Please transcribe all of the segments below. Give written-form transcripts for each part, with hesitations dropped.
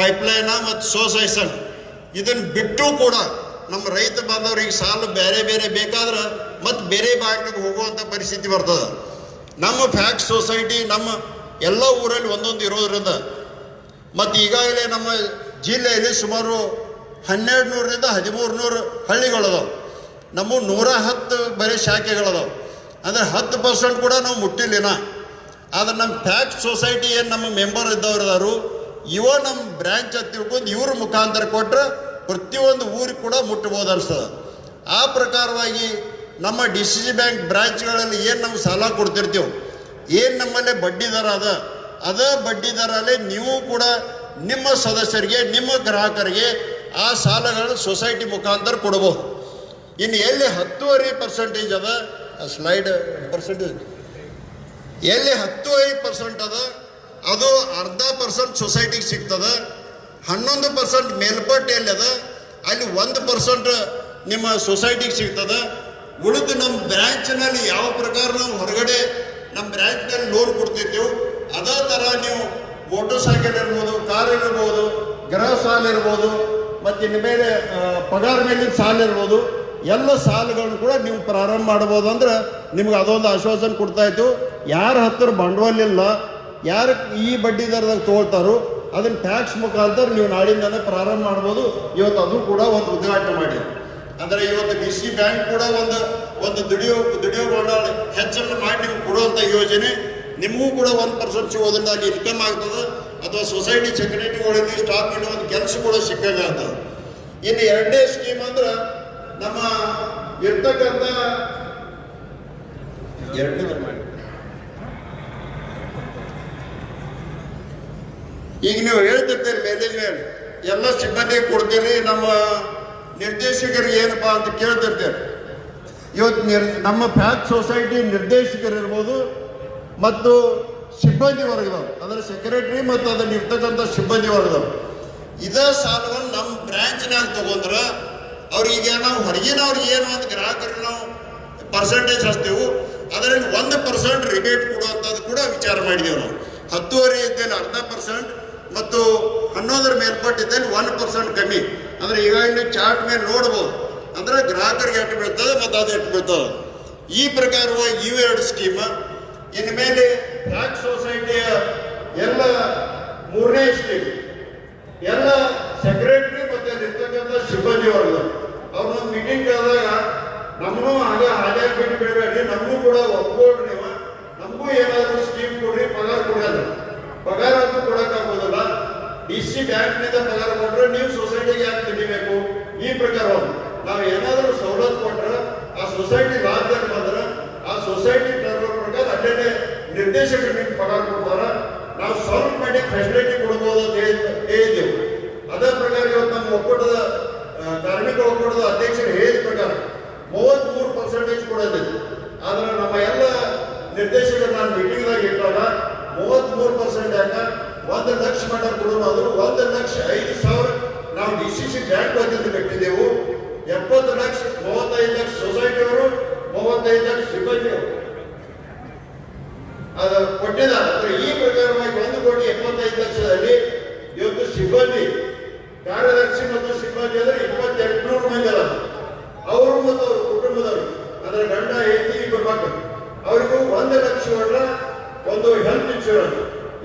ಪೈಪ್ಲೈನ ಮತ್ತು ಸೋಸೈಸನ್ ಇದನ್ನು ಬಿಟ್ಟು ಕೂಡ ನಮ್ಮ ರೈತ ಬಾಂಧವರಿಗೆ ಸಾಲ ಬೇರೆ ಬೇರೆ ಬೇಕಾದ್ರೆ ಮತ್ತು ಬೇರೆ ಬ್ಯಾಂಕಿಗೆ ಹೋಗುವಂಥ ಪರಿಸ್ಥಿತಿ ಬರ್ತದೆ. ನಮ್ಮ ಫ್ಯಾಕ್ಟ್ ಸೊಸೈಟಿ ನಮ್ಮ ಎಲ್ಲ ಊರಲ್ಲಿ ಒಂದೊಂದು ಇರೋದ್ರಿಂದ ಮತ್ತು ಈಗಾಗಲೇ ನಮ್ಮ ಜಿಲ್ಲೆಯಲ್ಲಿ ಸುಮಾರು 1200ರಿಂದ 1300 ಹಳ್ಳಿಗಳದಾವೆ. ನಮ್ಮ 110 ಬರೀ ಶಾಖೆಗಳದಾವೆ. ಅಂದರೆ 10% ಕೂಡ ನಾವು ಮುಟ್ಟಿಲ್ಲಿನ. ಆದರೆ ನಮ್ಮ ಫ್ಯಾಕ್ಟ್ ಸೊಸೈಟಿ ಏನು ನಮ್ಮ ಮೆಂಬರ್ ಇದ್ದವ್ರದಾರು ನಮ್ಮ ಬ್ರ್ಯಾಂಚ್ ಅಂತ ತಿಳ್ಕೊಂಡು ಇವ್ರ ಮುಖಾಂತರ ಕೊಟ್ಟರೆ ಪ್ರತಿಯೊಂದು ಊರಿಗೆ ಕೂಡ ಮುಟ್ಟಬೋದು ಅನಿಸ್ತದೆ. ಆ ಪ್ರಕಾರವಾಗಿ ನಮ್ಮ DCC ಬ್ಯಾಂಕ್ ಬ್ರಾಂಚ್ಗಳಲ್ಲಿ ಏನು ನಾವು ಸಾಲ ಕೊಡ್ತಿರ್ತೀವಿ, ಏನು ನಮ್ಮಲ್ಲೇ ಬಡ್ಡಿ ದರ ಅದ ಬಡ್ಡಿ ದರಲ್ಲೇ ನೀವು ಕೂಡ ನಿಮ್ಮ ಸದಸ್ಯರಿಗೆ ನಿಮ್ಮ ಗ್ರಾಹಕರಿಗೆ ಆ ಸಾಲಗಳು ಸೊಸೈಟಿ ಮುಖಾಂತರ ಕೊಡ್ಬೋದು. ಇನ್ನು ಎಲ್ಲಿ 10.5% ಅದ ಸ್ಲೈಡ್ ಪರ್ಸೆಂಟೇಜ್ ಎಲ್ಲಿ 10.5% ಅದ ಅದು 0.5% ಸೊಸೈಟಿಗೆ ಸಿಗ್ತದೆ. 11% ಮೇಲ್ಪಟ್ಟು ಎಲ್ಲಿ ಅದ ಅಲ್ಲಿ 1% ನಿಮ್ಮ ಸೊಸೈಟಿಗೆ ಸಿಗ್ತದೆ. ಉಳಿದು ನಮ್ಮ ಬ್ರ್ಯಾಂಚ್ನಲ್ಲಿ ಯಾವ ಪ್ರಕಾರ ನಾವು ಹೊರಗಡೆ ನಮ್ಮ ಬ್ರ್ಯಾಂಚ್ನಲ್ಲಿ ಲೋನ್ ಕೊಡ್ತಿದ್ದೇವೆ ಅದೇ ಥರ ನೀವು ಮೋಟರ್ ಸೈಕಲ್ ಇರ್ಬೋದು, ಕಾರ್ ಇರ್ಬೋದು, ಗೃಹ ಸಾಲ ಇರ್ಬೋದು, ಮತ್ತು ಇನ್ನು ಮೇಲೆ ಪಗಾರ ಮೇಲಿನ ಸಾಲ ಇರ್ಬೋದು, ಎಲ್ಲ ಸಾಲಗಳನ್ನು ಕೂಡ ನೀವು ಪ್ರಾರಂಭ ಮಾಡ್ಬೋದು. ಅಂದ್ರೆ ನಿಮ್ಗೆ ಅದೊಂದು ಆಶ್ವಾಸನೆ ಕೊಡ್ತಾಯಿತ್ತು. ಯಾರ ಹತ್ತಿರ ಬಂಡವಾಳ ಇಲ್ಲ, ಯಾರು ಈ ಬಡ್ಡಿ ದರದಾಗ ತೊಗೊಳ್ತಾರೋ ಅದನ್ನು ಟ್ಯಾಕ್ಸ್ ಮುಖಾಂತರ ನೀವು ನಾಳಿಂದನೇ ಪ್ರಾರಂಭ ಮಾಡ್ಬೋದು. ಇವತ್ತು ಅದು ಕೂಡ ಒಂದು ಉದ್ಘಾಟನೆ ಮಾಡಿ. ಅಂದರೆ ಇವತ್ತು DCC ಬ್ಯಾಂಕ್ ಕೂಡ ಒಂದು ದುಡಿಯೋ ಬಂಡವಾಳ ಹೆಚ್ಚನ್ನು ಮಾಡಿ ನೀವು ಕೊಡುವಂಥ ಯೋಜನೆ. ನಿಮಗೂ ಕೂಡ 1% ಸಿಗೋದ್ರಿಂದ ಅಲ್ಲಿ ಇನ್ಕಮ್ ಆಗ್ತದೆ, ಅಥವಾ ಸೊಸೈಟಿ ಸೆಕ್ರೆಟರಿಗಳಿಗೆ ಸ್ಟಾಕ್ ಇಡುವಂಥ ಕೆಲಸ ಕೂಡ ಸಿಕ್ಕಂಗೆ ಆಗ್ತದೆ. ಇನ್ನು 2ನೇ ಸ್ಕೀಮ್ ಅಂದ್ರೆ ನಮ್ಮ ಇರ್ತಕ್ಕಂಥ ಈಗ ನೀವು ಹೇಳ್ತಿರ್ತೀರಿ ಮೇಲೆ ಎಲ್ಲ ಸಿಬ್ಬಂದಿ ಕೊಡ್ತೀರಿ, ನಮ್ಮ ನಿರ್ದೇಶಕರಿಗೆ ಏನಪ್ಪಾ ಅಂತ ಕೇಳ್ತಿರ್ತೀರಿ. ಇವತ್ತು ನಮ್ಮ ಫ್ಯಾಕ್ಟ್ ಸೊಸೈಟಿ ನಿರ್ದೇಶಕರಿರ್ಬೋದು ಮತ್ತು ಸಿಬ್ಬಂದಿ ವರ್ಗದವ್ರು, ಅಂದರೆ ಸೆಕ್ರೆಟರಿ ಮತ್ತು ಅದನ್ನ ಇರ್ತಕ್ಕಂಥ ಸಿಬ್ಬಂದಿ ವರ್ಗದವ್ರು ಇದೇ ಸಾಲವನ್ನು ನಮ್ಮ ಬ್ರ್ಯಾಂಚ್ನಾಗ ತಗೊಂಡ್ರೆ ಅವ್ರಿಗೆ ನಾವು ಹೊರಗಿನವ್ರಿಗೆ ಏನು ಅಂತ ಗ್ರಾಹಕರಿಗೆ ನಾವು ಪರ್ಸೆಂಟೇಜ್ ಹಚ್ತೇವೆ, ಅದರಲ್ಲಿ 1% ರಿಬೇಟ್ ಕೊಡುವಂಥದ್ದು ಕೂಡ ವಿಚಾರ ಮಾಡಿದೆವು ನಾವು. 10.5 ಇದ್ದಲ್ಲಿ 0.5% ಮತ್ತು 11 ಮೇಲ್ಪಟ್ಟಿದ್ದಲ್ಲಿ 1% ಕಮ್ಮಿ. ಅಂದರೆ ಈಗಾಗಲೇ ಚಾರ್ಟ್ ಮೇಲೆ ನೋಡ್ಬೋದು. ಅಂದರೆ ಗ್ರಾಹಕರಿಗೆ ಎಷ್ಟು ಬೀಳ್ತದೆ ಮತ್ತು ಅದು ಎಷ್ಟು ಬೀಳ್ತದೆ. ಈ ಪ್ರಕಾರವಾಗಿ ಇವೆರಡು ಸ್ಕೀಮ್. ಇನ್ನು ಮೇಲೆ ಫ್ಯಾಕ್ಟ್ ಸೊಸೈಟಿಯ ಎಲ್ಲ 3ನೇ ಸ್ಕೀಮ್ ಎಲ್ಲ ಸೆಕ್ರೆಟರಿ ಮತ್ತು ಇರ್ತಕ್ಕಂಥ ಸಿಬ್ಬಂದಿ ವರ್ಗ ಅವ್ರನ್ನ ಮೀಟಿಂಗ್ ಆದಾಗ ನಮಗೂ ಹಾಗೆ ಬಿಟ್ಟು ಬಿಡಬೇಡ್ರಿ, ನಮಗೂ ಕೂಡ ಒಪ್ಕೊಡ್ರಿ, ನೀವು ನಮಗೂ ಏನಾದರೂ ಸ್ಕೀಮ್ ಕೊಡ್ರಿ, ಪಗಾರ ಕೊಡೋದು ಪಗಾರ ಅಂತೂ ಕೊಡೋಕ್ಕಾಗೋದಿಲ್ಲ. DCC ಬ್ಯಾಂಕ್ನಿಂದ ಪಗಾರ ಕೊಟ್ಟರೆ ನೀವು ಸೊಸೈಟಿಗೆ ಯಾಕೆ ತೆಗಿಬೇಕು? ಈ ಪ್ರಕಾರ ನಾವು ಏನಾದರೂ ಸವಲತ್ತು ಕೊಟ್ಟರೆ ಆ ಸೊಸೈಟಿ ಲಾಭದಲ್ಲಿ ಬಂದ್ರೆ ಆ ಸೊಸೈಟಿ ಟರ್ಮ್ ಪ್ರಕಾರ ಅಲ್ಲೇ ನಿರ್ದೇಶಕರಿಗೆ ಪಗಾರ ಕೊಡ್ತಾರೆ. ನಾವು ಸ್ವಲ್ಪ ಮಟ್ಟಿಗೆ ಫೆಸಿಲಿಟಿ ಕೊಡ್ಬೋದು ಅಂತ ಹೇಳಿದ್ದೆವು. ಅದೇ ಪ್ರಕಾರ ಇವತ್ತು ನಮ್ಮ ಒಕ್ಕೂಟದ ಕಾರ್ಮಿಕ ಒಕ್ಕೂಟದ ಅಧ್ಯಕ್ಷರು ಹೇಳಿದ ಪ್ರಕಾರ 33% ಕೊಡೋದಿತ್ತು. ಆದರೆ ನಮ್ಮ ಎಲ್ಲ ನಿರ್ದೇಶಕರು ನಾನು ಮೀಟಿಂಗ್ದಾಗ ಇಟ್ಟಾಗ 33% ಯಾಕೆ 1 ಲಕ್ಷ ಮಟ್ಟ ಕೊಡೋದು, ಆದರೂ 1,05,000 ನಾವು DCC ಬ್ಯಾಂಕ್ ವತಿಯಿಂದ ಕಟ್ಟಿದ್ದೆವು. 70 ಲಕ್ಷ 35 ಲಕ್ಷ ಸೊಸೈಟಿಯವರು, 35 ಲಕ್ಷ ಸಿಬ್ಬಂದಿಯವರು ಅದು ಕೊಟ್ಟಿದ್ದಾರೆ. ಈ ಪ್ರಕಾರವಾಗಿ 1,75,00,000ದಲ್ಲಿ ಇವತ್ತು ಸಿಬ್ಬಂದಿ ಕಾರ್ಯದರ್ಶಿ ಮತ್ತು ಸಿಬ್ಬಂದಿ ಅಂದರೆ 2,800 ಮಂದಿ ಅಲ್ಲ, ಅವರು ಮತ್ತು ಅವ್ರ ಕುಟುಂಬದವರು ಅಂದರೆ ಗಂಡ ಹೆಂಡತಿ ಇಬ್ಬರು ಮಕ್ಕಳು ಅವರಿಗೂ 1 ಲಕ್ಷ ಒಂದು ಹೆಲ್ತ್ ಇನ್ಶೂರೆನ್ಸ್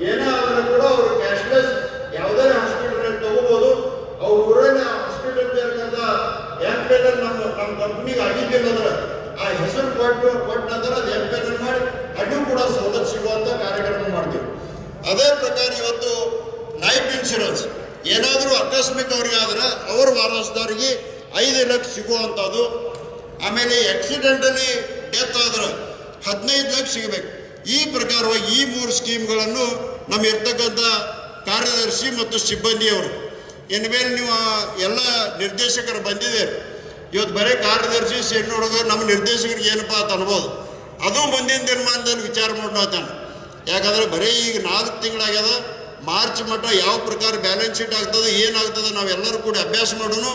ಏನೇ ಆದರೂ ಕೂಡ ಅವರು ಕ್ಯಾಶ್ಲೆಸ್ ಯಾವುದೇ ಹಾಸ್ಪಿಟಲ್ ತಗೋಬಹುದು. ಅವ್ರ ಊರಿನ ಹಾಸ್ಪಿಟಲ್ ಇರ್ತಕ್ಕಂಥ ಎಂಪೇನಲ್ ನಮ್ಮ ಕಂಪ್ನಿಗೆ ಆಗಿದ್ದಿಲ್ಲ ಅಂದ್ರೆ ಆ ಹೆಸರು ಕೊಟ್ಟ ನಂತರ ಅದು ಎಂಪೇನಲ್ ಮಾಡಿ ಅದು ಕೂಡ ಸವಲತ್ತು ಸಿಗುವಂಥ ಕಾರ್ಯಕ್ರಮ ಮಾಡ್ತೀವಿ. ಅದೇ ಪ್ರಕಾರ ಇವತ್ತು ಲೈಫ್ ಇನ್ಶೂರೆನ್ಸ್ ಏನಾದರೂ ಆಕಸ್ಮಿಕ ಅವ್ರಿಗೆ ಆದ್ರೆ ಅವ್ರ ವಾರಸದವರಿಗೆ 5 ಲಕ್ಷ ಸಿಗುವಂಥದ್ದು. ಆಮೇಲೆ ಆಕ್ಸಿಡೆಂಟಲ್ಲಿ ಡೆತ್ ಆದ್ರೆ 15 ಲಕ್ಷ ಸಿಗಬೇಕು. ಈ ಪ್ರಕಾರವಾಗಿ ಈ 3 ಸ್ಕೀಮ್ಗಳನ್ನು ನಮ್ಮ ಇರ್ತಕ್ಕಂಥ ಕಾರ್ಯದರ್ಶಿ ಮತ್ತು ಸಿಬ್ಬಂದಿಯವರು ಇನ್ನು ಮೇಲೆ ನೀವು ಎಲ್ಲ ನಿರ್ದೇಶಕರು ಬಂದಿದ್ದೀರಿ. ಇವತ್ತು ಬರೀ ಕಾರ್ಯದರ್ಶಿ ಸೇರಿ ನೋಡೋದು ನಮ್ಮ ನಿರ್ದೇಶಕರಿಗೆ ಏನಪ್ಪ ಅಂತ ಅನ್ಬೋದು. ಅದು ಮುಂದಿನ ದಿನಮಾನದಲ್ಲಿ ವಿಚಾರ ಮಾಡೋತಾನೆ. ಯಾಕಂದರೆ ಬರೀ ಈಗ 4 ತಿಂಗಳಾಗ್ಯದ. ಮಾರ್ಚ್ ಮಟ್ಟ ಯಾವ ಪ್ರಕಾರ ಬ್ಯಾಲೆನ್ಸ್ ಶೀಟ್ ಆಗ್ತದೆ, ಏನಾಗ್ತದೆ ನಾವೆಲ್ಲರೂ ಕೂಡ ಅಭ್ಯಾಸ ಮಾಡೋನು,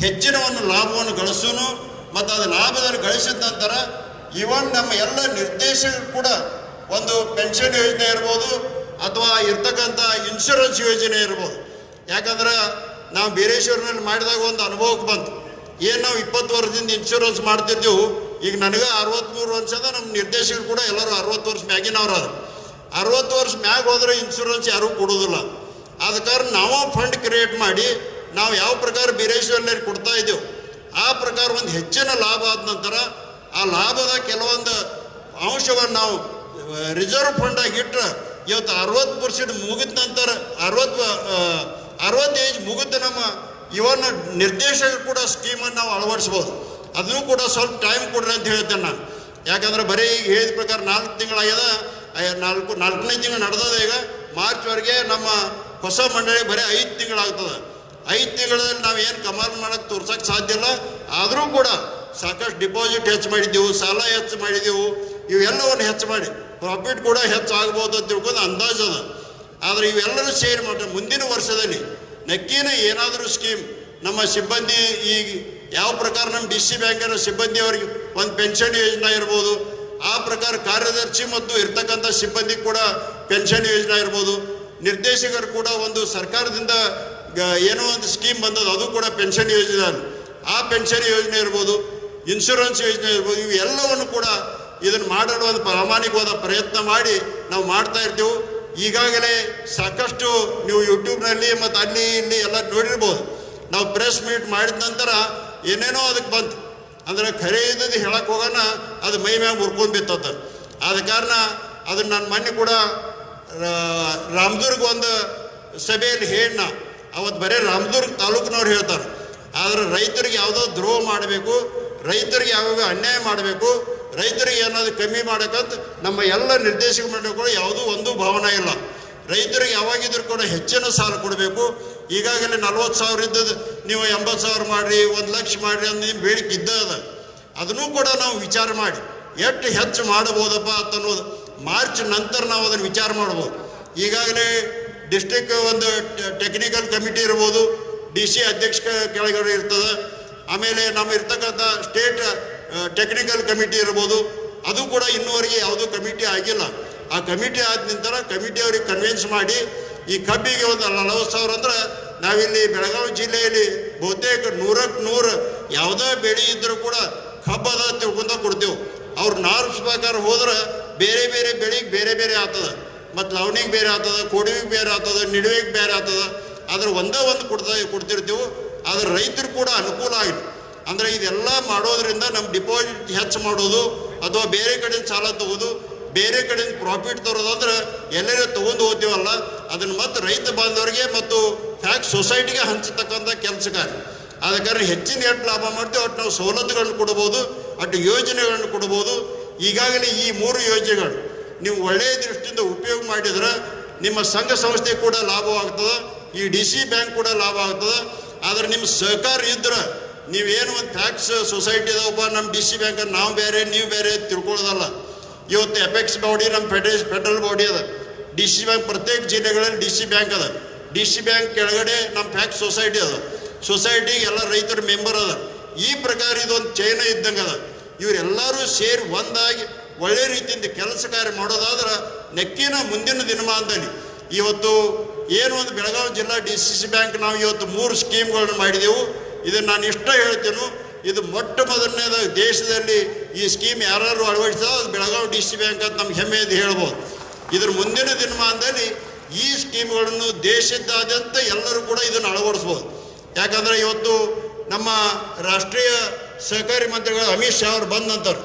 ಹೆಚ್ಚಿನ ಒಂದು ಲಾಭವನ್ನು ಗಳಿಸೋನು. ಮತ್ತು ಅದು ಲಾಭದಲ್ಲಿ ಗಳಿಸಿದ ನಂತರ ಇವನ್ ನಮ್ಮ ಎಲ್ಲ ನಿರ್ದೇಶಕರು ಕೂಡ ಒಂದು ಪೆನ್ಷನ್ ಯೋಜನೆ ಇರ್ಬೋದು ಅಥವಾ ಇರ್ತಕ್ಕಂಥ ಇನ್ಶೂರೆನ್ಸ್ ಯೋಜನೆ ಇರ್ಬೋದು, ಯಾಕಂದ್ರೆ ನಾವು ಬೀರೇಶ್ವರನಲ್ಲಿ ಮಾಡಿದಾಗ ಒಂದು ಅನುಭವಕ್ಕೆ ಬಂತು. ಏನು ನಾವು 20 ವರ್ಷದಿಂದ ಇನ್ಶೂರೆನ್ಸ್ ಮಾಡ್ತಿದ್ದೆವು, ಈಗ ನನಗೆ 63 ವರ್ಷ ಅದ, ನಮ್ಮ ನಿರ್ದೇಶಕರು ಕೂಡ ಎಲ್ಲರೂ 60 ವರ್ಷ ಮ್ಯಾಗಿನವ್ರು ಅದು. 60 ವರ್ಷ ಮ್ಯಾಗ ಹೋದ್ರೆ ಇನ್ಶೂರೆನ್ಸ್ ಯಾರೂ ಕೊಡೋದಿಲ್ಲ. ಆದ ಕಾರಣ ನಾವು ಫಂಡ್ ಕ್ರಿಯೇಟ್ ಮಾಡಿ ನಾವು ಯಾವ ಪ್ರಕಾರ ಬೀರೇಶ್ವರನಲ್ಲಿ ಕೊಡ್ತಾ ಇದ್ದೆವು ಆ ಪ್ರಕಾರ ಒಂದು ಹೆಚ್ಚಿನ ಲಾಭ ಆದ ನಂತರ ಆ ಲಾಭದ ಕೆಲವೊಂದು ಅಂಶವನ್ನು ನಾವು ರಿಸರ್ವ್ ಫಂಡಾಗಿ ಇಟ್ಟರೆ ಇವತ್ತು 60% ಮುಗಿದ ನಂತರ 60 ಏಜ್ ಮುಗಿದ ನಮ್ಮ ಇವನ್ನ ನಿರ್ದೇಶಕರು ಕೂಡ ಸ್ಕೀಮನ್ನು ನಾವು ಅಳವಡಿಸ್ಬೋದು. ಅದನ್ನು ಕೂಡ ಸ್ವಲ್ಪ ಟೈಮ್ ಕೊಡ್ರಿ ಅಂತ ಹೇಳ್ತೇನೆ ನಾನು. ಯಾಕಂದ್ರೆ ಬರೀ ಈಗ ಹೇಳಿದ ಪ್ರಕಾರ 4 ತಿಂಗಳಾಗ್ಯದ, 4ನೇ ತಿಂಗಳು ನಡೆದದ. ಈಗ ಮಾರ್ಚ್ವರೆಗೆ ನಮ್ಮ ಹೊಸ ಮಂಡಳಿ ಬರೀ 5 ತಿಂಗಳಾಗ್ತದೆ. 5 ತಿಂಗಳಲ್ಲಿ ನಾವು ಏನು ಕಮಾಲ್ ಮಾಡೋಕ್ಕೆ ತೋರ್ಸೋಕ್ಕೆ ಸಾಧ್ಯ ಇಲ್ಲ. ಆದರೂ ಕೂಡ ಸಾಕಷ್ಟು ಡಿಪಾಸಿಟ್ ಹೆಚ್ಚು ಮಾಡಿದ್ದೆವು, ಸಾಲ ಹೆಚ್ಚು ಮಾಡಿದೆವು, ಇವೆಲ್ಲವನ್ನು ಹೆಚ್ಚು ಮಾಡಿ ಪ್ರಾಫಿಟ್ ಕೂಡ ಹೆಚ್ಚಾಗ್ಬೋದು ಅಂತ ತಿಳ್ಕೊಂಡು ಅಂದಾಜು ಅದ. ಆದರೆ ಇವೆಲ್ಲರೂ ಸೇರಿ ಮಾಡಿ ಮುಂದಿನ ವರ್ಷದಲ್ಲಿ ನಕ್ಕಿನ ಏನಾದರೂ ಸ್ಕೀಮ್ ನಮ್ಮ ಸಿಬ್ಬಂದಿ ಈಗ ಯಾವ ಪ್ರಕಾರ ನಮ್ಮ DC ಬ್ಯಾಂಕಿನ ಸಿಬ್ಬಂದಿಯವರಿಗೆ ಒಂದು ಪೆನ್ಷನ್ ಯೋಜನೆ ಇರ್ಬೋದು, ಆ ಪ್ರಕಾರ ಕಾರ್ಯದರ್ಶಿ ಮತ್ತು ಇರ್ತಕ್ಕಂಥ ಸಿಬ್ಬಂದಿ ಕೂಡ ಪೆನ್ಷನ್ ಯೋಜನೆ ಇರ್ಬೋದು, ನಿರ್ದೇಶಕರು ಕೂಡ ಒಂದು ಸರ್ಕಾರದಿಂದ ಏನೋ ಒಂದು ಸ್ಕೀಮ್ ಬಂದದ್ದು ಅದು ಕೂಡ ಪೆನ್ಷನ್ ಯೋಜನೆ, ಆ ಪೆನ್ಷನ್ ಯೋಜನೆ ಇರ್ಬೋದು, ಇನ್ಶೂರೆನ್ಸ್ ಯೋಜನೆ ಇರ್ಬೋದು, ಇವೆಲ್ಲವನ್ನು ಕೂಡ ಇದನ್ನು ಮಾಡಲು ಒಂದು ಪ್ರಾಮಾಣಿಕವಾದ ಪ್ರಯತ್ನ ಮಾಡಿ ನಾವು ಮಾಡ್ತಾ ಇರ್ತೀವಿ. ಈಗಾಗಲೇ ಸಾಕಷ್ಟು ನೀವು ಯೂಟ್ಯೂಬ್ನಲ್ಲಿ ಮತ್ತು ಅಲ್ಲಿ ಇಲ್ಲಿ ಎಲ್ಲ ನೋಡಿರ್ಬೋದು. ನಾವು ಪ್ರೆಸ್ ಮೀಟ್ ಮಾಡಿದ ನಂತರ ಏನೇನೋ ಅದಕ್ಕೆ ಬಂತು, ಅಂದರೆ ಖರೆ ಇದ್ದದ್ದು ಹೇಳಕ್ಕೆ ಹೋಗೋಣ ಅದು ಮೈ ಮ್ಯಾಗ ಮುರ್ಕೊಂಡು ಬಿತ್ತತ್ತ. ಆದ ಕಾರಣ ಅದನ್ನು ನಾನು ಮೊನ್ನೆ ಕೂಡ ರಾಮದುರ್ಗ ಒಂದು ಸಭೆಯಲ್ಲಿ ಹೇಳಿನ, ಅವತ್ತು ಬರೀ ರಾಮದುರ್ಗ ತಾಲೂಕಿನವ್ರು ಹೇಳ್ತಾರೆ. ಆದರೆ ರೈತರಿಗೆ ಯಾವುದೋ ದ್ರೋಹ ಮಾಡಬೇಕು, ರೈತರಿಗೆ ಯಾವಾಗ ಅನ್ಯಾಯ ಮಾಡಬೇಕು, ರೈತರಿಗೆ ಏನಾದರೂ ಕಮ್ಮಿ ಮಾಡೋಕ್ಕಂತ ನಮ್ಮ ಎಲ್ಲ ನಿರ್ದೇಶಕ ಮಂಡಳಿಗಳು ಯಾವುದೂ ಒಂದು ಭಾವನೆ ಇಲ್ಲ. ರೈತರಿಗೆ ಯಾವಾಗಿದ್ರೂ ಕೂಡ ಹೆಚ್ಚಿನ ಸಾಲ ಕೊಡಬೇಕು. ಈಗಾಗಲೇ 40,000 ಇದ್ದದ್ದು ನೀವು 80,000 ಮಾಡಿರಿ, 1 ಲಕ್ಷ ಮಾಡಿರಿ ಅಂತ ನಿಮ್ಮ ಬೇಡಿಕೆ ಇದ್ದದ. ಅದನ್ನು ಕೂಡ ನಾವು ವಿಚಾರ ಮಾಡಿ ಎಷ್ಟು ಹೆಚ್ಚು ಮಾಡ್ಬೋದಪ್ಪ ಅಂತ ಅನ್ನೋದು ಮಾರ್ಚ್ ನಂತರ ನಾವು ಅದನ್ನು ವಿಚಾರ ಮಾಡ್ಬೋದು. ಈಗಾಗಲೇ ಡಿಸ್ಟ್ರಿಕ್ಟ್ ಒಂದು ಟೆಕ್ನಿಕಲ್ ಕಮಿಟಿ ಇರ್ಬೋದು, DC ಅಧ್ಯಕ್ಷ ಕೆಳಗಡೆ ಇರ್ತದೆ. ಆಮೇಲೆ ನಮ್ಮ ಇರ್ತಕ್ಕಂಥ ಸ್ಟೇಟ್ ಟೆಕ್ನಿಕಲ್ ಕಮಿಟಿ ಇರ್ಬೋದು, ಅದು ಕೂಡ ಇನ್ನೂವರೆಗೆ ಯಾವುದೂ ಕಮಿಟಿ ಆಗಿಲ್ಲ. ಆ ಕಮಿಟಿ ಆದ ನಂತರ ಕಮಿಟಿಯವ್ರಿಗೆ ಕನ್ವಿನ್ಸ್ ಮಾಡಿ ಈ ಕಬ್ಬಿಗೆ ಒಂದು 40,000 ಅಂದ್ರೆ ನಾವಿಲ್ಲಿ ಬೆಳಗಾವಿ ಜಿಲ್ಲೆಯಲ್ಲಿ ಬಹುತೇಕ 100ಕ್ಕೆ 100 ಯಾವುದೇ ಬೆಳೆ ಇದ್ದರೂ ಕೂಡ ಕಬ್ಬದ ತಿಳ್ಕೊಂಡ ಕೊಡ್ತೇವೆ. ಅವ್ರು ನಾರ್ಮ್ಸ್ ಪ್ರಕಾರ ಹೋದ್ರೆ ಬೇರೆ ಬೇರೆ ಬೆಳೆಗೆ ಬೇರೆ ಬೇರೆ ಆಗ್ತದೆ, ಮತ್ತು ಲವಣಿಗೆ ಬೇರೆ ಆಗ್ತದೆ, ಕೊಡವಿಗೆ ಬೇರೆ ಆಗ್ತದೆ, ನಿಡುವಿಗೆ ಬೇರೆ ಆಗ್ತದೆ. ಆದ್ರೆ ಒಂದೇ ಒಂದು ಕೊಡ್ತಿರ್ತೀವಿ. ಆದರೆ ರೈತರು ಕೂಡ ಅನುಕೂಲ ಆಗಿದೆ. ಅಂದರೆ ಇದೆಲ್ಲ ಮಾಡೋದ್ರಿಂದ ನಮ್ಮ ಡಿಪಾಸಿಟ್ ಹೆಚ್ಚು ಮಾಡೋದು ಅಥವಾ ಬೇರೆ ಕಡೆಯಿಂದ ಸಾಲ ತಗೋದು, ಬೇರೆ ಕಡೆಯಿಂದ ಪ್ರಾಫಿಟ್ ತರೋದು ಅಂದ್ರೆ ಎಲ್ಲರೂ ತೊಗೊಂಡು ಹೋಗ್ತೀವಲ್ಲ, ಅದನ್ನು ಮತ್ತು ರೈತ ಬಾಂಧವರಿಗೆ ಮತ್ತು ಫ್ಯಾಕ್ಟ್ ಸೊಸೈಟಿಗೆ ಹಂಚತಕ್ಕಂಥ ಕೆಲಸ ಕಾರ್ಯ. ಆದ ಕಾರಣ ಹೆಚ್ಚಿನ ಎಷ್ಟು ಲಾಭ ಮಾಡ್ತೀವಿ ಅಷ್ಟು ನಾವು ಸವಲತ್ತುಗಳನ್ನು ಕೊಡ್ಬೋದು, ಅಷ್ಟು ಯೋಜನೆಗಳನ್ನು ಕೊಡ್ಬೋದು. ಈಗಾಗಲೇ ಈ 3 ಯೋಜನೆಗಳು ನೀವು ಒಳ್ಳೆಯ ದೃಷ್ಟಿಯಿಂದ ಉಪಯೋಗ ಮಾಡಿದ್ರೆ ನಿಮ್ಮ ಸಂಘ ಸಂಸ್ಥೆ ಕೂಡ ಲಾಭವಾಗ್ತದೆ, ಈ DC ಬ್ಯಾಂಕ್ ಕೂಡ ಲಾಭ ಆಗ್ತದೆ. ಆದರೆ ನಿಮ್ಮ ಸಹಕಾರ ಇದ್ರೆ ನೀವೇನು ಒಂದು ಟ್ಯಾಕ್ಸ್ ಸೊಸೈಟಿ ಅದಾವಪ್ಪ, ನಮ್ಮ DC ಬ್ಯಾಂಕನ್ನು ನಾವು ಬೇರೆ ನೀವು ಬೇರೆ ತಿಳ್ಕೊಳ್ಳೋದಲ್ಲ. ಇವತ್ತು ಎಪೆಕ್ಸ್ ಬಾಡಿ ನಮ್ಮ ಫೆಡರಲ್ ಬಾಡಿ ಅದ, DC ಬ್ಯಾಂಕ್ ಪ್ರತ್ಯೇಕ ಜಿಲ್ಲೆಗಳಲ್ಲಿ DC ಬ್ಯಾಂಕ್ ಅದ, DC ಬ್ಯಾಂಕ್ ಕೆಳಗಡೆ ನಮ್ಮ ಫ್ಯಾಕ್ಸ್ ಸೊಸೈಟಿ ಅದ, ಸೊಸೈಟಿಗೆ ಎಲ್ಲ ರೈತರ ಮೆಂಬರ್ ಅದ. ಈ ಪ್ರಕಾರ ಇದೊಂದು ಚೈನ ಇದ್ದಂಗೆ ಅದ. ಇವರೆಲ್ಲರೂ ಸೇರಿ ಒಂದಾಗಿ ಒಳ್ಳೆ ರೀತಿಯಿಂದ ಕೆಲಸ ಕಾರ್ಯ ಮಾಡೋದಾದ್ರೆ ನೆಕ್ಕಿನ ಮುಂದಿನ ದಿನಮಾನದಲ್ಲಿ ಇವತ್ತು ಏನು ಒಂದು ಬೆಳಗಾವಿ ಜಿಲ್ಲಾ DCC ಬ್ಯಾಂಕ್ ನಾವು ಇವತ್ತು 3 ಸ್ಕೀಮ್ಗಳನ್ನು ಮಾಡಿದೆವು. ಇದನ್ನು ನಾನು ಇಷ್ಟ ಹೇಳ್ತೇನೆ, ಇದು ಮೊಟ್ಟ ಮೊದಲನೇದು ದೇಶದಲ್ಲಿ ಈ ಸ್ಕೀಮ್ ಯಾರು ಅಳವಡಿಸಿದ ಅದು ಬೆಳಗಾವಿ DC ಬ್ಯಾಂಕ್ ಅಂತ ನಮ್ಗೆ ಹೆಮ್ಮೆಯಿಂದ ಹೇಳ್ಬೋದು. ಇದ್ರ ಮುಂದಿನ ದಿನಮಾನದಲ್ಲಿ ಈ ಸ್ಕೀಮ್ಗಳನ್ನು ದೇಶದಾದ್ಯಂತ ಎಲ್ಲರೂ ಕೂಡ ಇದನ್ನು ಅಳವಡಿಸ್ಬೋದು. ಯಾಕಂದರೆ ಇವತ್ತು ನಮ್ಮ ರಾಷ್ಟ್ರೀಯ ಸಹಕಾರಿ ಮಂತ್ರಿಗಳು ಅಮಿತ್ ಶಾ ಅವರು ಬಂದ ನಂತರ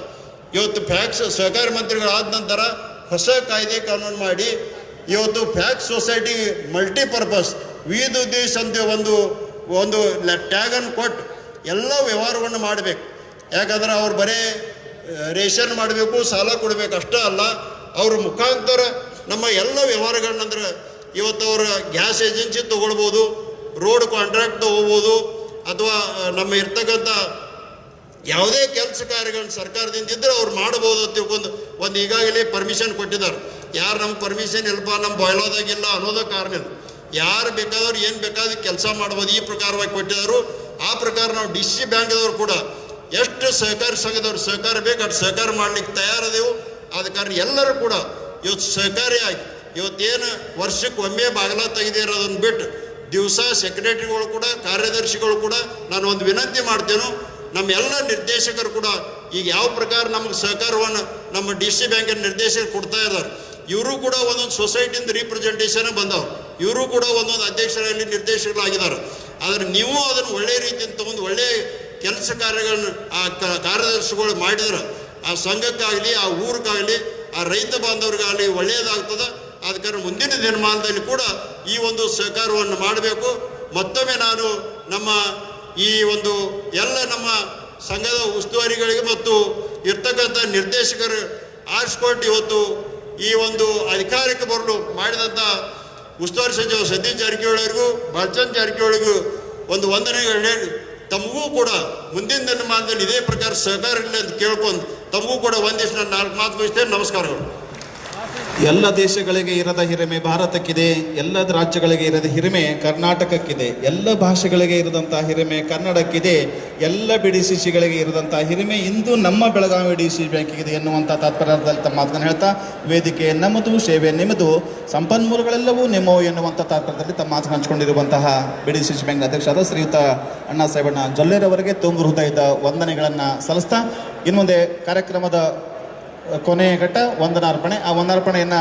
ಇವತ್ತು ಫ್ಯಾಕ್ಸ್ ಸಹಕಾರಿ ಮಂತ್ರಿಗಳಾದ ನಂತರ ಹೊಸ ಕಾಯ್ದೆ ಕಾನೂನು ಮಾಡಿ ಇವತ್ತು ಫ್ಯಾಕ್ಸ್ ಸೊಸೈಟಿ ಮಲ್ಟಿಪರ್ಪಸ್ ವಿವಿಧ ಉದ್ದೇಶ ಅಂತ ಒಂದು ಟ್ಯಾಗನ್ನು ಕೊಟ್ಟು ಎಲ್ಲ ವ್ಯವಹಾರವನ್ನು ಮಾಡಬೇಕು. ಯಾಕಂದ್ರೆ ಅವ್ರು ಬರೀ ರೇಷನ್ ಮಾಡಬೇಕು, ಸಾಲ ಕೊಡಬೇಕು ಅಷ್ಟೇ ಅಲ್ಲ, ಅವ್ರ ಮುಖಾಂತರ ನಮ್ಮ ಎಲ್ಲ ವ್ಯವಹಾರಗಳನ್ನಂದ್ರೆ ಇವತ್ತು ಅವ್ರ ಗ್ಯಾಸ್ ಏಜೆನ್ಸಿ ತೊಗೊಳ್ಬೋದು, ರೋಡ್ ಕಾಂಟ್ರಾಕ್ಟ್ ತೊಗೋಬೋದು, ಅಥವಾ ನಮ್ಮ ಇರ್ತಕ್ಕಂಥ ಯಾವುದೇ ಕೆಲಸ ಕಾರ್ಯಗಳನ್ನ ಸರ್ಕಾರದಿಂದ ಇದ್ದರೆ ಅವ್ರು ಮಾಡ್ಬೋದು ಅಂತ ತಿಳ್ಕೊಂಡು ಒಂದು ಈಗಾಗಲೇ ಪರ್ಮಿಷನ್ ಕೊಟ್ಟಿದ್ದಾರೆ. ಯಾರು ನಮ್ಮ ಪರ್ಮಿಷನ್ ಇಲ್ಲಪ್ಪ ನಮ್ಮ ಬಾಯ್ಲಾದಾಗಿಲ್ಲ ಅನ್ನೋದ ಕಾರಣ ಇಲ್ಲ, ಯಾರು ಬೇಕಾದವ್ರು ಏನು ಬೇಕಾದ್ರೆ ಕೆಲಸ ಮಾಡ್ಬೋದು ಈ ಪ್ರಕಾರವಾಗಿ ಕೊಟ್ಟಿದ್ದಾರೆ. ಆ ಪ್ರಕಾರ ನಾವು DC ಬ್ಯಾಂಕ್ದವ್ರು ಕೂಡ ಎಷ್ಟು ಸಹಕಾರಿ ಸಂಘದವ್ರು ಸಹಕಾರ ಬೇಕು ಅಷ್ಟು ಸಹಕಾರ ಮಾಡ್ಲಿಕ್ಕೆ ತಯಾರದೆವು. ಆದ ಕಾರಣ ಎಲ್ಲರೂ ಕೂಡ ಇವತ್ತು ಸಹಕಾರಿಯಾಗಿ ಇವತ್ತೇನು ವರ್ಷಕ್ಕೆ ಒಮ್ಮೆ ಬಾಗಿಲ ತೆಗೆದಿರೋದನ್ನು ಬಿಟ್ಟು ದಿವಸ ಸೆಕ್ರೆಟರಿಗಳು ಕೂಡ ಕಾರ್ಯದರ್ಶಿಗಳು ಕೂಡ ನಾನು ಒಂದು ವಿನಂತಿ ಮಾಡ್ತೇನೆ, ನಮ್ಮ ಎಲ್ಲ ನಿರ್ದೇಶಕರು ಕೂಡ ಈಗ ಯಾವ ಪ್ರಕಾರ ನಮಗೆ ಸಹಕಾರವನ್ನು ನಮ್ಮ DC ಬ್ಯಾಂಕಿನ ನಿರ್ದೇಶಕರು ಕೊಡ್ತಾ ಇದ್ದಾರೆ, ಇವರು ಕೂಡ ಒಂದೊಂದು ಸೊಸೈಟಿಯಿಂದ ರಿಪ್ರೆಸೆಂಟೇಷನ್ ಬಂದವರು, ಇವರು ಕೂಡ ಒಂದೊಂದು ಅಧ್ಯಕ್ಷರಲ್ಲಿ ನಿರ್ದೇಶಕರಾಗಿದ್ದಾರೆ. ಆದರೆ ನೀವು ಅದನ್ನು ಒಳ್ಳೆಯ ರೀತಿಯಿಂದ ತಗೊಂಡು ಒಳ್ಳೆಯ ಕೆಲಸ ಕಾರ್ಯಗಳನ್ನು ಆ ಕಾರ್ಯದರ್ಶಿಗಳು ಮಾಡಿದ್ರೆ ಆ ಸಂಘಕ್ಕಾಗಲಿ, ಆ ಊರಿಗಾಗಲಿ, ಆ ರೈತ ಬಾಂಧವರಿಗಾಗಲಿ ಒಳ್ಳೆಯದಾಗ್ತದೆ. ಅದಕ್ಕೆ ಮುಂದಿನ ದಿನಮಾನದಲ್ಲಿ ಕೂಡ ಈ ಒಂದು ಸಹಕಾರವನ್ನು ಮಾಡಬೇಕು. ಮತ್ತೊಮ್ಮೆ ನಾನು ನಮ್ಮ ಈ ಒಂದು ಎಲ್ಲ ನಮ್ಮ ಸಂಘದ ಉಸ್ತುವಾರಿಗಳಿಗೆ ಮತ್ತು ಇರ್ತಕ್ಕಂಥ ನಿರ್ದೇಶಕರು ಆರಿಸ್ಕೊಂಡು ಇವತ್ತು ಈ ಒಂದು ಅಧಿಕಾರಕ್ಕೆ ಬರಲು ಮಾಡಿದಂಥ ಉಸ್ತುವಾರಿ ಸಚಿವ ಸತೀಶ್ ಜಾರಕಿಹೊಳಿ ಅವರಿಗೂ ಬಾಲಚಂದ್ರ ಜಾರಕಿಹೊಳಿಗೂ ಒಂದು ವಂದನೆಗಳು ಹೇಳಿ, ತಮಗೂ ಕೂಡ ಮುಂದಿನ ದಿನಮಾನದಲ್ಲಿ ಇದೇ ಪ್ರಕಾರ ಸಹಕಾರ ಇಲ್ಲ ಅಂತ ಕೇಳ್ಕೊಂಡು ತಮಗೂ ಕೂಡ ಒಂದಿಷ್ಟು ನಾನು 4 ಮಾತು ಮುಗಿಸ್ತೇನೆ. ನಮಸ್ಕಾರಗಳು. ಎಲ್ಲ ದೇಶಗಳಿಗೆ ಇರದ ಹಿರಿಮೆ ಭಾರತಕ್ಕಿದೆ, ಎಲ್ಲ ರಾಜ್ಯಗಳಿಗೆ ಇರದ ಹಿರಿಮೆ ಕರ್ನಾಟಕಕ್ಕಿದೆ, ಎಲ್ಲ ಭಾಷೆಗಳಿಗೆ ಇರದಂತಹ ಹಿರಿಮೆ ಕನ್ನಡಕ್ಕಿದೆ, ಎಲ್ಲ BDCCಗಳಿಗೆ ಇರದಂತಹ ಹಿರಿಮೆ ಇಂದು ನಮ್ಮ ಬೆಳಗಾವಿ DC ಬ್ಯಾಂಕಿಗಿದೆ ಎನ್ನುವಂಥ ತಾತ್ಪರ್ಯದಲ್ಲಿ ತಮ್ಮ ಮಾತನ್ನು ಹೇಳ್ತಾ, ವೇದಿಕೆ ನಮ್ಮದು, ಸೇವೆ ನಿಮ್ಮದು, ಸಂಪನ್ಮೂಲಗಳೆಲ್ಲವೂ ನಿಮ್ಮವು ಎನ್ನುವಂಥ ತಾತ್ಪರ್ಯದಲ್ಲಿ ತಮ್ಮ ಮಾತನ್ನು ಹಂಚಿಕೊಂಡಿರುವಂತಹ BDCC ಬ್ಯಾಂಕ್ ಅಧ್ಯಕ್ಷರಾದ ಶ್ರೀಯುತ ಅಣ್ಣಾ ಸಾಹೇಬಣ್ಣ ಜೊಲ್ಲೆರವರಿಗೆ ತುಂಬ ಹೃದಯದ ವಂದನೆಗಳನ್ನು ಸಲ್ಲಿಸ್ತಾ, ಇನ್ನು ಮುಂದೆ ಕಾರ್ಯಕ್ರಮದ ಕೊನೆಯ ಘಟ್ಟ ವಂದನಾರ್ಪಣೆ. ಆ ವಂದನಾರ್ಪಣೆಯನ್ನು